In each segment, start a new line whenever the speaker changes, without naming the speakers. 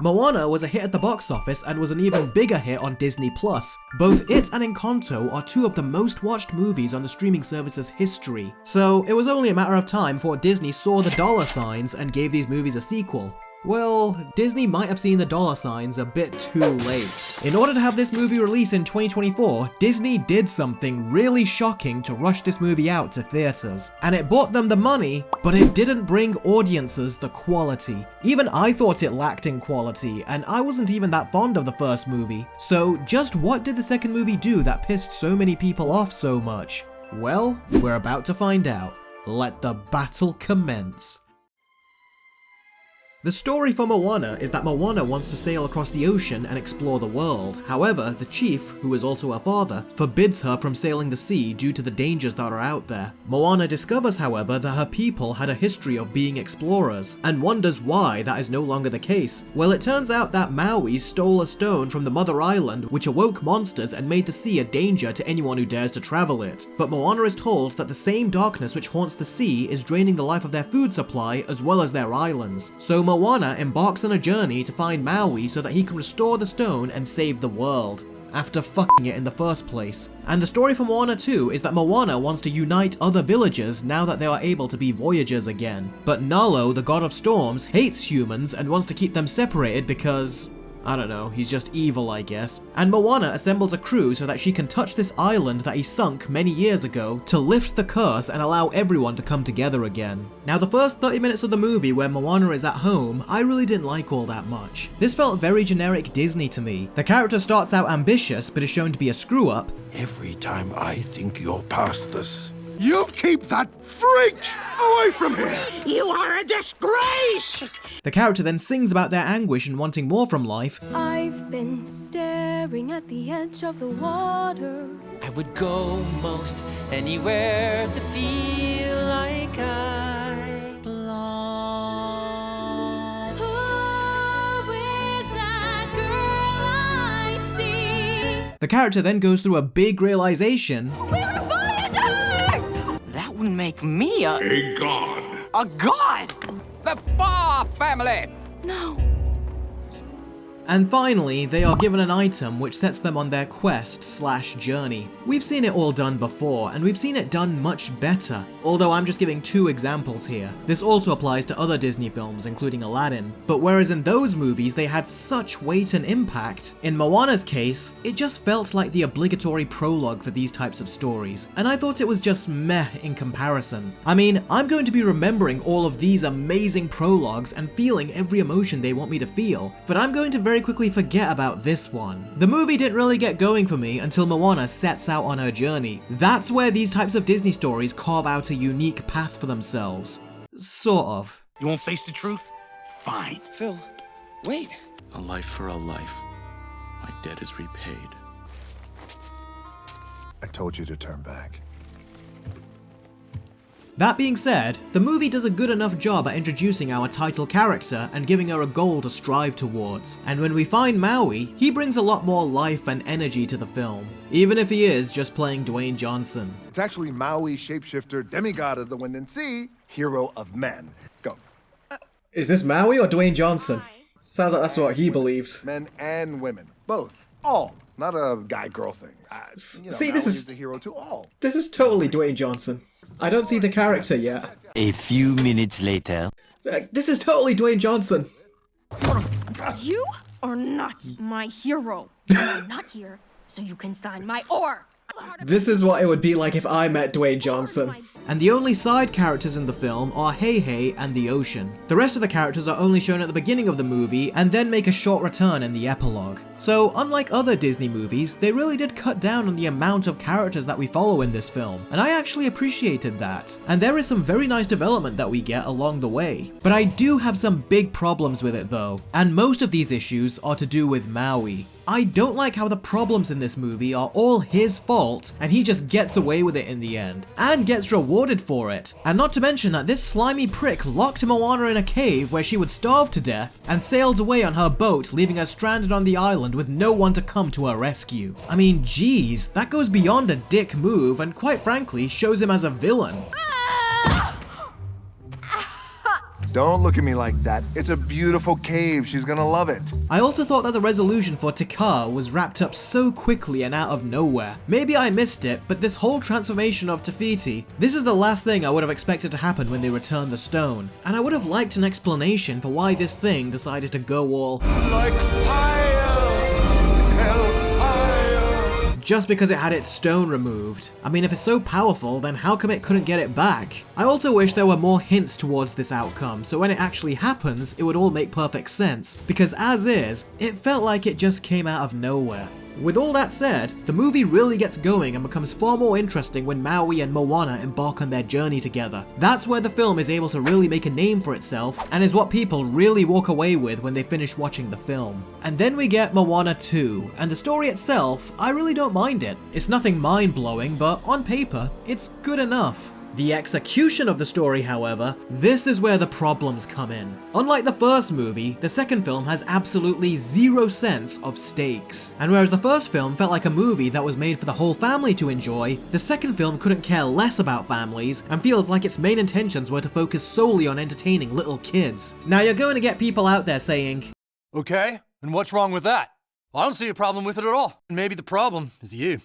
Moana was a hit at the box office and was an even bigger hit on Disney+. Both it and Encanto are two of the most watched movies on the streaming service's history. So it was only a matter of time before Disney saw the dollar signs and gave these movies a sequel. Well, Disney might have seen the dollar signs a bit too late. In order to have this movie release in 2024, Disney did something really shocking to rush this movie out to theaters. And it bought them the money, but it didn't bring audiences the quality. Even I thought it lacked in quality, and I wasn't even that fond of the first movie. So just what did the second movie do that pissed so many people off so much? Well, we're about to find out. Let the battle commence. The story for Moana is that Moana wants to sail across the ocean and explore the world. However, the chief, who is also her father, forbids her from sailing the sea due to the dangers that are out there. Moana discovers, however, that her people had a history of being explorers, and wonders why that is no longer the case. Well, it turns out that Maui stole a stone from the mother island, which awoke monsters and made the sea a danger to anyone who dares to travel it. But Moana is told that the same darkness which haunts the sea is draining the life of their food supply as well as their islands. So Moana embarks on a journey to find Maui so that he can restore the stone and save the world, after fucking it in the first place. And the story for Moana 2 is that Moana wants to unite other villagers now that they are able to be voyagers again. But Nalo, the god of storms, hates humans and wants to keep them separated because... I don't know, he's just evil, I guess. And Moana assembles a crew so that she can touch this island that he sunk many years ago to lift the curse and allow everyone to come together again. Now, the first 30 minutes of the movie where Moana is at home, I really didn't like all that much. This felt very generic Disney to me. The character starts out ambitious, but is shown to be a screw-up.
Every time I think you're past this,
you keep that freak away from here!
you are a disgrace!
The character then sings about their anguish and wanting more from life.
I've been staring at the edge of the water.
I would go most anywhere to feel like I belong.
Who is that girl I see?
The character then goes through a big realization.
We're a voyager!
That would make me
A god!
a god!
The Far family!
No.
And finally, they are given an item which sets them on their quest/journey. We've seen it all done before, and we've seen it done much better, although I'm just giving two examples here. This also applies to other Disney films, including Aladdin. But whereas in those movies they had such weight and impact, in Moana's case, it just felt like the obligatory prologue for these types of stories, and I thought it was just meh in comparison. I mean, I'm going to be remembering all of these amazing prologues and feeling every emotion they want me to feel, but I'm going to very quickly forget about this one. The movie didn't really get going for me until Moana sets out on her journey. That's where these types of Disney stories carve out a unique path for themselves. Sort of.
You won't face the truth? Fine.
Phil, wait.
A life for a life. My debt is repaid.
I told you to turn back.
That being said, the movie does a good enough job at introducing our title character and giving her a goal to strive towards. And when we find Maui, he brings a lot more life and energy to the film, even if he is just playing Dwayne Johnson.
It's actually Maui, shapeshifter, demigod of the wind and sea, hero of men. Go.
Is this Maui or Dwayne Johnson? Sounds like that's what he believes.
Men and women. Both. All. Not a guy-girl thing.
See,
Maui
this is
the hero to all.
This is totally Dwayne Johnson. I don't see the character yet.
A few minutes later.
This is totally Dwayne Johnson.
You are not my hero. I'm not here, so you can sign my oar.
This is what it would be like if I met Dwayne Johnson. And the only side characters in the film are Hey and the ocean. The rest of the characters are only shown at the beginning of the movie and then make a short return in the epilogue. So unlike other Disney movies, they really did cut down on the amount of characters that we follow in this film, and I actually appreciated that. And there is some very nice development that we get along the way. But I do have some big problems with it though, and most of these issues are to do with Maui. I don't like how the problems in this movie are all his fault, and he just gets away with it in the end, and gets rewarded for it. And not to mention that this slimy prick locked Moana in a cave where she would starve to death, and sailed away on her boat, leaving her stranded on the island with no one to come to her rescue. I mean, geez, that goes beyond a dick move, and quite frankly, shows him as a villain.
Don't look at me like that. It's a beautiful cave. She's gonna love it.
I also thought that the resolution for Tekka was wrapped up so quickly and out of nowhere. Maybe I missed it, but this whole transformation of Tafiti, this is the last thing I would have expected to happen when they returned the stone. And I would have liked an explanation for why this thing decided to go all
Like fire, hellfire.
just because it had its stone removed. I mean, if it's so powerful, then how come it couldn't get it back? I also wish there were more hints towards this outcome, so when it actually happens, it would all make perfect sense, because as is, it felt like it just came out of nowhere. With all that said, the movie really gets going and becomes far more interesting when Maui and Moana embark on their journey together. That's where the film is able to really make a name for itself, and is what people really walk away with when they finish watching the film. And then we get Moana 2, and the story itself, I really don't mind it. It's nothing mind-blowing, but on paper, it's good enough. The execution of the story, however, this is where the problems come in. Unlike the first movie, the second film has absolutely zero sense of stakes. And whereas the first film felt like a movie that was made for the whole family to enjoy, the second film couldn't care less about families and feels like its main intentions were to focus solely on entertaining little kids. Now you're going to get people out there saying,
Okay, and what's wrong with that? Well, I don't see a problem with it at all. And maybe the problem is you.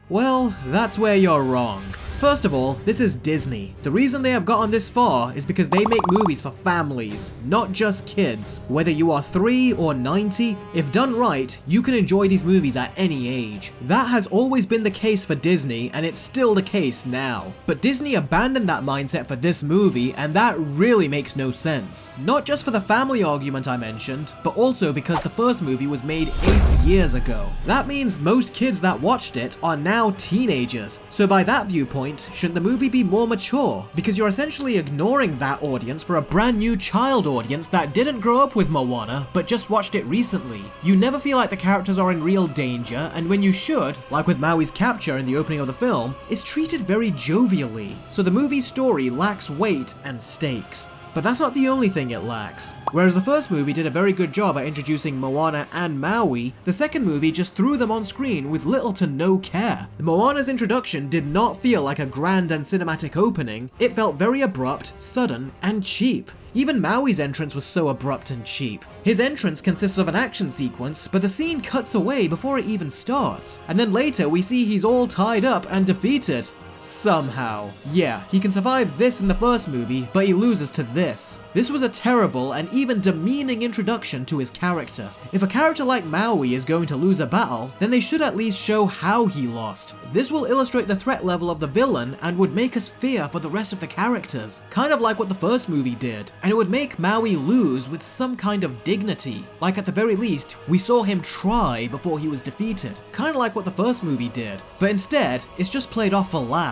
well, that's where you're wrong. First of all, this is Disney. The reason they have gotten this far is because they make movies for families, not just kids. Whether you are 3 or 90, if done right, you can enjoy these movies at any age. That has always been the case for Disney, and it's still the case now. But Disney abandoned that mindset for this movie, and that really makes no sense. Not just for the family argument I mentioned, but also because the first movie was made 8 years ago. That means most kids that watched it are now teenagers, so by that viewpoint, shouldn't the movie be more mature? Because you're essentially ignoring that audience for a brand new child audience that didn't grow up with Moana, but just watched it recently. You never feel like the characters are in real danger, and when you should, like with Maui's capture in the opening of the film, it's treated very jovially. So the movie's story lacks weight and stakes. But that's not the only thing it lacks. Whereas the first movie did a very good job at introducing Moana and Maui, the second movie just threw them on screen with little to no care. Moana's introduction did not feel like a grand and cinematic opening, it felt very abrupt, sudden, and cheap. Even Maui's entrance was so abrupt and cheap. His entrance consists of an action sequence, but the scene cuts away before it even starts. And then later we see he's all tied up and defeated. Somehow. Yeah, he can survive this in the first movie, but he loses to this. This was a terrible and even demeaning introduction to his character. If a character like Maui is going to lose a battle, then they should at least show how he lost. This will illustrate the threat level of the villain and would make us fear for the rest of the characters. Kind of like what the first movie did. And it would make Maui lose with some kind of dignity. Like at the very least, we saw him try before he was defeated. Kind of like what the first movie did. But instead, it's just played off for laughs.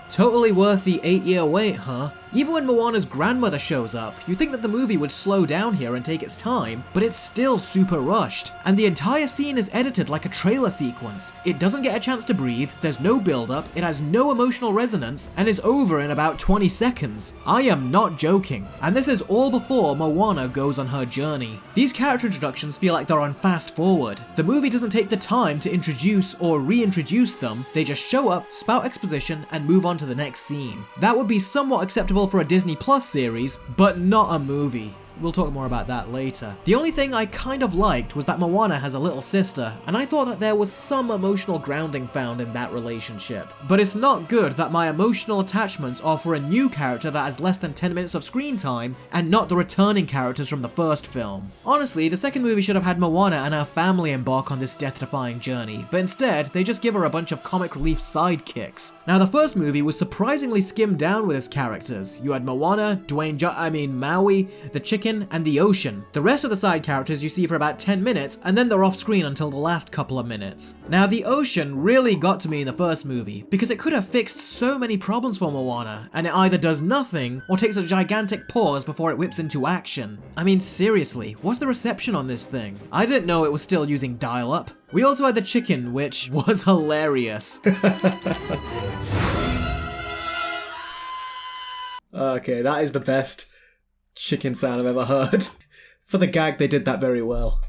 Totally worth the 8-year wait, huh? Even when Moana's grandmother shows up, you'd think that the movie would slow down here and take its time, but it's still super rushed. And the entire scene is edited like a trailer sequence. It doesn't get a chance to breathe, there's no build-up, it has no emotional resonance, and is over in about 20 seconds. I am not joking. And this is all before Moana goes on her journey. These character introductions feel like they're on fast forward. The movie doesn't take the time to introduce or reintroduce them, they just show up, spout exposition, and move on to the next scene. That would be somewhat acceptable for a Disney Plus series, but not a movie. We'll talk more about that later. The only thing I kind of liked was that Moana has a little sister, and I thought that there was some emotional grounding found in that relationship. But it's not good that my emotional attachments are for a new character that has less than 10 minutes of screen time, and not the returning characters from the first film. Honestly, the second movie should have had Moana and her family embark on this death-defying journey, but instead, they just give her a bunch of comic relief sidekicks. Now, the first movie was surprisingly skimmed down with its characters. You had Moana, Maui, the chicken, and the ocean. The rest of the side characters you see for about 10 minutes, and then they're off screen until the last couple of minutes. Now, the ocean really got to me in the first movie, because it could have fixed so many problems for Moana, and it either does nothing, or takes a gigantic pause before it whips into action. I mean, seriously, what's the reception on this thing? I didn't know it was still using dial-up. We also had the chicken, which was hilarious. Okay, that is the best chicken sound I've ever heard. For the gag, they did that very well.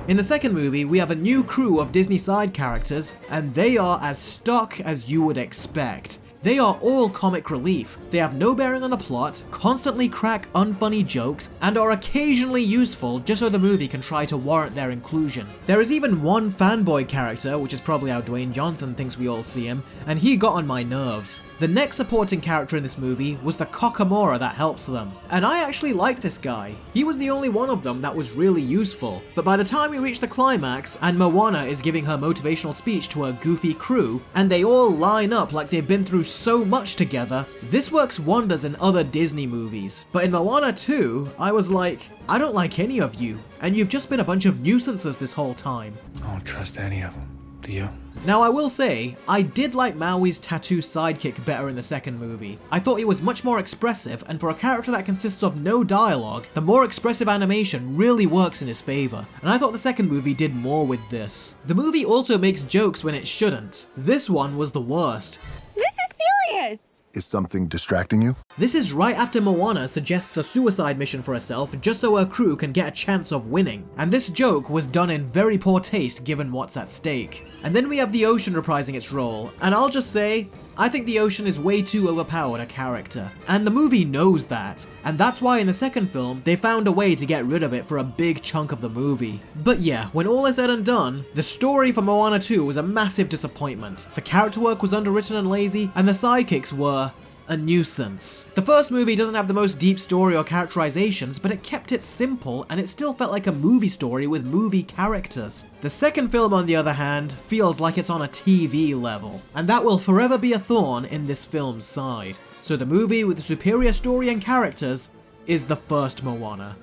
In the second movie, we have a new crew of Disney side characters, and they are as stock as you would expect. They are all comic relief. They have no bearing on the plot, constantly crack unfunny jokes, and are occasionally useful just so the movie can try to warrant their inclusion. There is even one fanboy character, which is probably how Dwayne Johnson thinks we all see him, and he got on my nerves. The next supporting character in this movie was the Cockamora that helps them, and I actually liked this guy. He was the only one of them that was really useful, but by the time we reach the climax and Moana is giving her motivational speech to her goofy crew, and they all line up like they've been through so much together, this works wonders in other Disney movies. But in Moana 2, I was like, I don't like any of you, and you've just been a bunch of nuisances this whole time.
I don't trust any of them. Do you?
Now I will say, I did like Maui's tattoo sidekick better in the second movie. I thought he was much more expressive, and for a character that consists of no dialogue, the more expressive animation really works in his favour, and I thought the second movie did more with this. The movie also makes jokes when it shouldn't. This one was the worst.
This is serious!
Is something distracting you?
This is right after Moana suggests a suicide mission for herself just so her crew can get a chance of winning, and this joke was done in very poor taste given what's at stake. And then we have the ocean reprising its role, and I'll just say, I think the ocean is way too overpowered a character, and the movie knows that, and that's why in the second film, they found a way to get rid of it for a big chunk of the movie. But yeah, when all is said and done, the story for Moana 2 was a massive disappointment. The character work was underwritten and lazy, and the sidekicks were a nuisance. The first movie doesn't have the most deep story or characterizations, but it kept it simple and it still felt like a movie story with movie characters. The second film, on the other hand, feels like it's on a TV level, and that will forever be a thorn in this film's side. So the movie with the superior story and characters is the first Moana.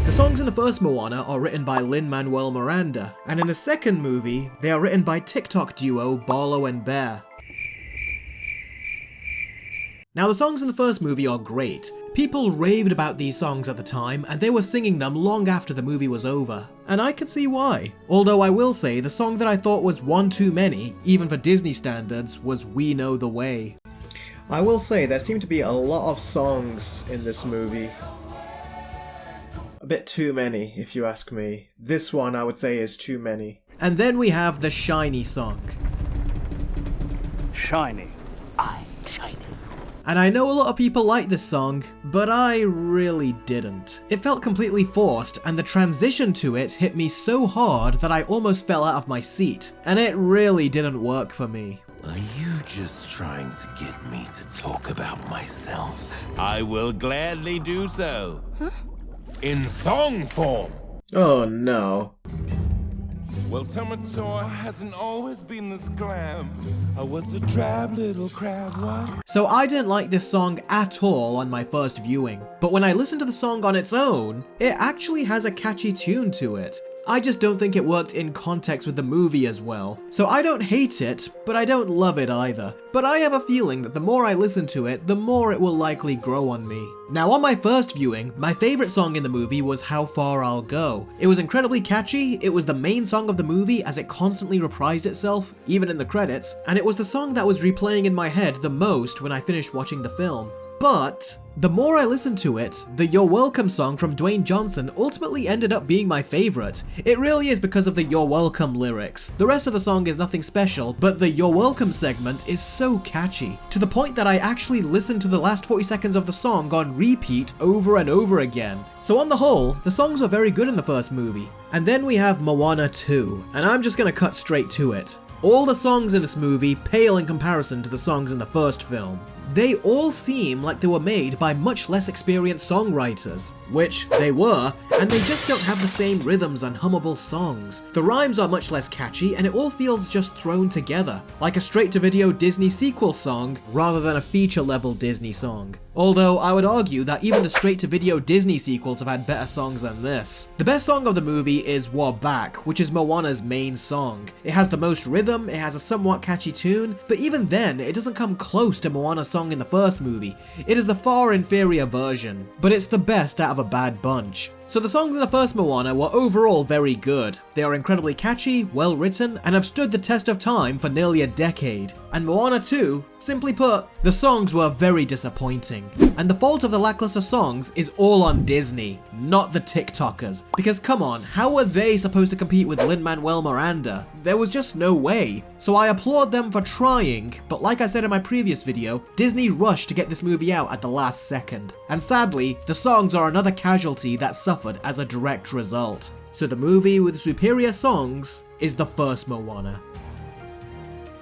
The songs in the first Moana are written by Lin-Manuel Miranda, and in the second movie, they are written by TikTok duo Barlow and Bear. Now the songs in the first movie are great. People raved about these songs at the time, and they were singing them long after the movie was over. And I can see why. Although I will say, the song that I thought was one too many, even for Disney standards, was We Know the Way. I will say, there seem to be a lot of songs in this movie. A bit too many, if you ask me. This one, I would say, is too many. And then we have the Shiny song.
Shiny. I'm shiny.
And I know a lot of people like this song, but I really didn't. It felt completely forced, and the transition to it hit me so hard that I almost fell out of my seat, and it really didn't work for me.
Are you just trying to get me to talk about myself? I will gladly do so. Huh? In song form.
Oh no.
Well, Tomator hasn't always been this glam. I was a drab little crab, what?
So I didn't like this song at all on my first viewing, but when I listened to the song on its own, it actually has a catchy tune to it. I just don't think it worked in context with the movie as well. So I don't hate it, but I don't love it either. But I have a feeling that the more I listen to it, the more it will likely grow on me. Now on my first viewing, my favorite song in the movie was How Far I'll Go. It was incredibly catchy, it was the main song of the movie as it constantly reprised itself, even in the credits, and it was the song that was replaying in my head the most when I finished watching the film. But the more I listened to it, the You're Welcome song from Dwayne Johnson ultimately ended up being my favorite. It really is because of the You're Welcome lyrics. The rest of the song is nothing special, but the You're Welcome segment is so catchy, to the point that I actually listened to the last 40 seconds of the song on repeat over and over again. So on the whole, the songs were very good in the first movie. And then we have Moana 2, and I'm just gonna cut straight to it. All the songs in this movie pale in comparison to the songs in the first film. They all seem like they were made by much less experienced songwriters, which they were, and they just don't have the same rhythms and hummable songs. The rhymes are much less catchy, and it all feels just thrown together, like a straight-to-video Disney sequel song rather than a feature-level Disney song. Although I would argue that even the straight-to-video Disney sequels have had better songs than this. The best song of the movie is We're Back, which is Moana's main song. It has the most rhythm, it has a somewhat catchy tune, but even then, it doesn't come close to Moana's song in the first movie. It is the far inferior version, but it's the best out of a bad bunch. So the songs in the first Moana were overall very good. They are incredibly catchy, well written, and have stood the test of time for nearly a decade. And Moana 2 Simply put, the songs were very disappointing. And the fault of the lackluster songs is all on Disney, not the TikTokers. Because come on, how were they supposed to compete with Lin-Manuel Miranda? There was just no way. So I applaud them for trying, but like I said in my previous video, Disney rushed to get this movie out at the last second. And sadly, the songs are another casualty that suffered as a direct result. So the movie with superior songs is the first Moana.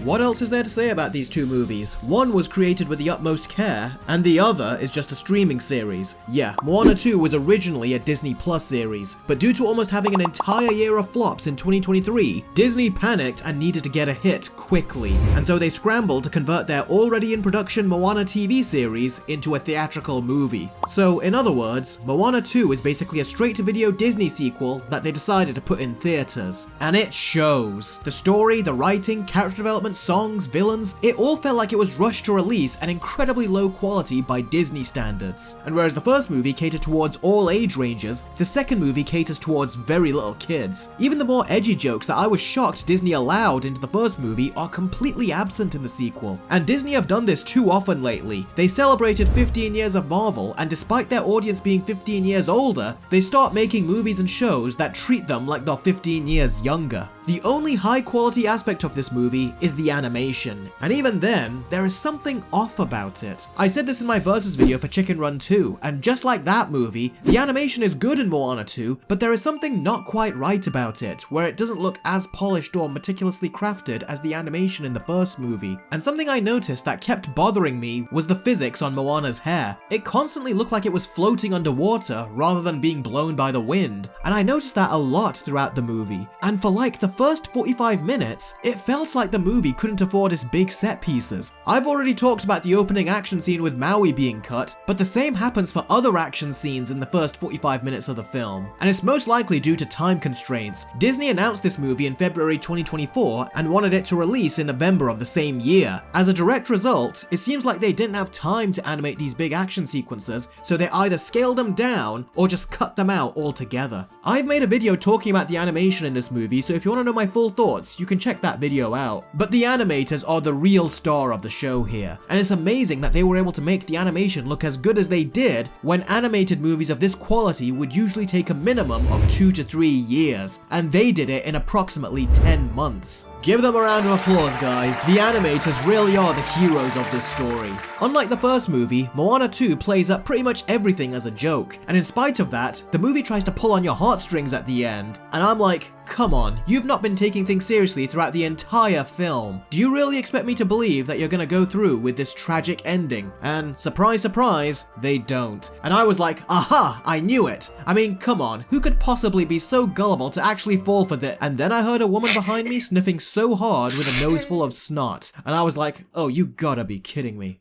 What else is there to say about these two movies? One was created with the utmost care, and the other is just a streaming series. Yeah, Moana 2 was originally a Disney Plus series, but due to almost having an entire year of flops in 2023, Disney panicked and needed to get a hit quickly, and so they scrambled to convert their already in production Moana TV series into a theatrical movie. So, in other words, Moana 2 is basically a straight-to-video Disney sequel that they decided to put in theaters. And it shows. The story, the writing, character development, songs, villains, it all felt like it was rushed to release and incredibly low quality by Disney standards. And whereas the first movie catered towards all age ranges, the second movie caters towards very little kids. Even the more edgy jokes that I was shocked Disney allowed into the first movie are completely absent in the sequel. And Disney have done this too often lately. They celebrated 15 years of Marvel, and despite their audience being 15 years older, they start making movies and shows that treat them like they're 15 years younger. The only high quality aspect of this movie is the animation, and even then, there is something off about it. I said this in my Versus video for Chicken Run 2, and just like that movie, the animation is good in Moana 2, but there is something not quite right about it, where it doesn't look as polished or meticulously crafted as the animation in the first movie. And something I noticed that kept bothering me was the physics on Moana's hair. It constantly looked like it was floating underwater rather than being blown by the wind, and I noticed that a lot throughout the movie. And for like the first 45 minutes, it felt like the movie couldn't afford its big set pieces. I've already talked about the opening action scene with Maui being cut, but the same happens for other action scenes in the first 45 minutes of the film, and it's most likely due to time constraints. Disney announced this movie in February 2024 and wanted it to release in November of the same year. As a direct result, it seems like they didn't have time to animate these big action sequences, so they either scaled them down or just cut them out altogether. I've made a video talking about the animation in this movie, so if you want to know my full thoughts, you can check that video out. But the animators are the real star of the show here, and it's amazing that they were able to make the animation look as good as they did when animated movies of this quality would usually take a minimum of 2 to 3 years, and they did it in approximately 10 months. Give them a round of applause, guys. The animators really are the heroes of this story. Unlike the first movie, Moana 2 plays up pretty much everything as a joke, and in spite of that, the movie tries to pull on your heartstrings at the end, and I'm like, come on, you've not been taking things seriously throughout the entire film. Do you really expect me to believe that you're gonna go through with this tragic ending? And surprise, surprise, they don't. And I was like, aha, I knew it. I mean, come on, who could possibly be so gullible to actually fall for this? And then I heard a woman behind me sniffing so hard with a nose full of snot. And I was like, oh, you gotta be kidding me.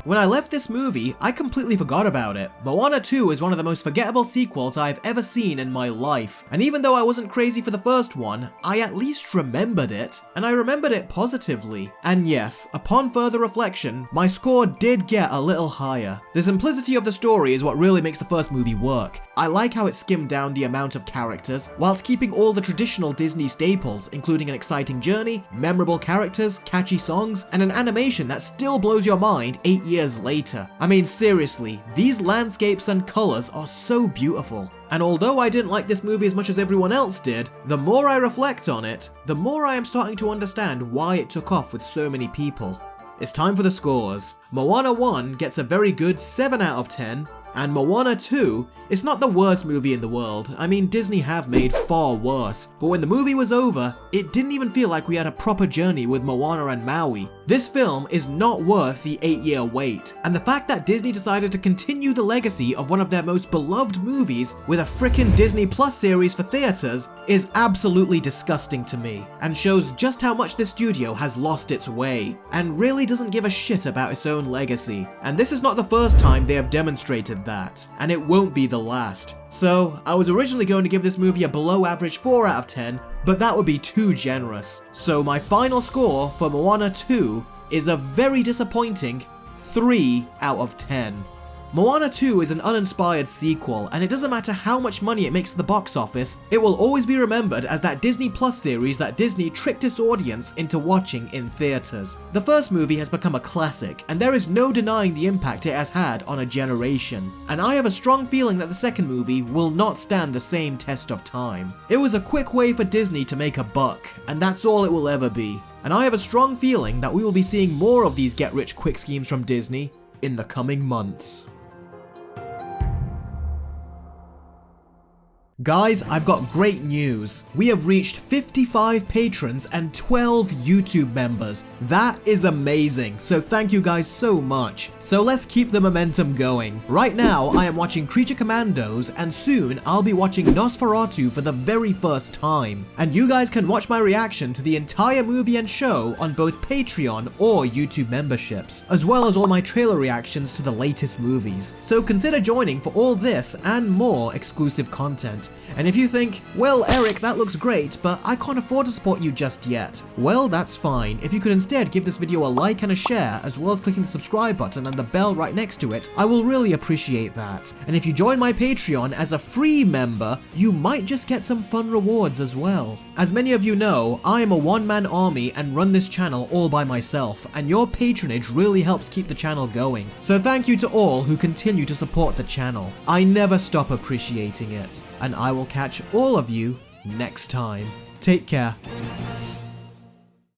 When I left this movie, I completely forgot about it. Moana 2 is one of the most forgettable sequels I've ever seen in my life. And even though I wasn't crazy for the first one, I at least remembered it. And I remembered it positively. And yes, upon further reflection, my score did get a little higher. The simplicity of the story is what really makes the first movie work. I like how it skimmed down the amount of characters, whilst keeping all the traditional Disney staples, including an exciting journey, memorable characters, catchy songs, and an animation that still blows your mind 8 years later. I mean, seriously, these landscapes and colors are so beautiful. And although I didn't like this movie as much as everyone else did, the more I reflect on it, the more I am starting to understand why it took off with so many people. It's time for the scores. Moana 1 gets a very good 7 out of 10, and Moana 2 is not the worst movie in the world. I mean, Disney have made far worse, but when the movie was over, it didn't even feel like we had a proper journey with Moana and Maui. This film is not worth the 8-year wait, and the fact that Disney decided to continue the legacy of one of their most beloved movies with a frickin' Disney Plus series for theaters is absolutely disgusting to me, and shows just how much this studio has lost its way, and really doesn't give a shit about its own legacy. And this is not the first time they have demonstrated that, and it won't be the last. So, I was originally going to give this movie a below average 4 out of 10, but that would be too generous. So my final score for Moana 2 is a very disappointing 3 out of 10. Moana 2 is an uninspired sequel, and it doesn't matter how much money it makes at the box office, it will always be remembered as that Disney Plus series that Disney tricked its audience into watching in theaters. The first movie has become a classic, and there is no denying the impact it has had on a generation, and I have a strong feeling that the second movie will not stand the same test of time. It was a quick way for Disney to make a buck, and that's all it will ever be. And I have a strong feeling that we will be seeing more of these get-rich-quick schemes from Disney in the coming months. Guys, I've got great news. We have reached 55 patrons and 12 YouTube members. That is amazing, so thank you guys so much. So let's keep the momentum going. Right now, I am watching Creature Commandos, and soon I'll be watching Nosferatu for the very first time. And you guys can watch my reaction to the entire movie and show on both Patreon or YouTube memberships, as well as all my trailer reactions to the latest movies. So consider joining for all this and more exclusive content. And if you think, well Eric, that looks great, but I can't afford to support you just yet, well that's fine. If you could instead give this video a like and a share, as well as clicking the subscribe button and the bell right next to it, I will really appreciate that. And if you join my Patreon as a free member, you might just get some fun rewards as well. As many of you know, I am a one-man army and run this channel all by myself, and your patronage really helps keep the channel going. So thank you to all who continue to support the channel. I never stop appreciating it. And I will catch all of you next time. Take care.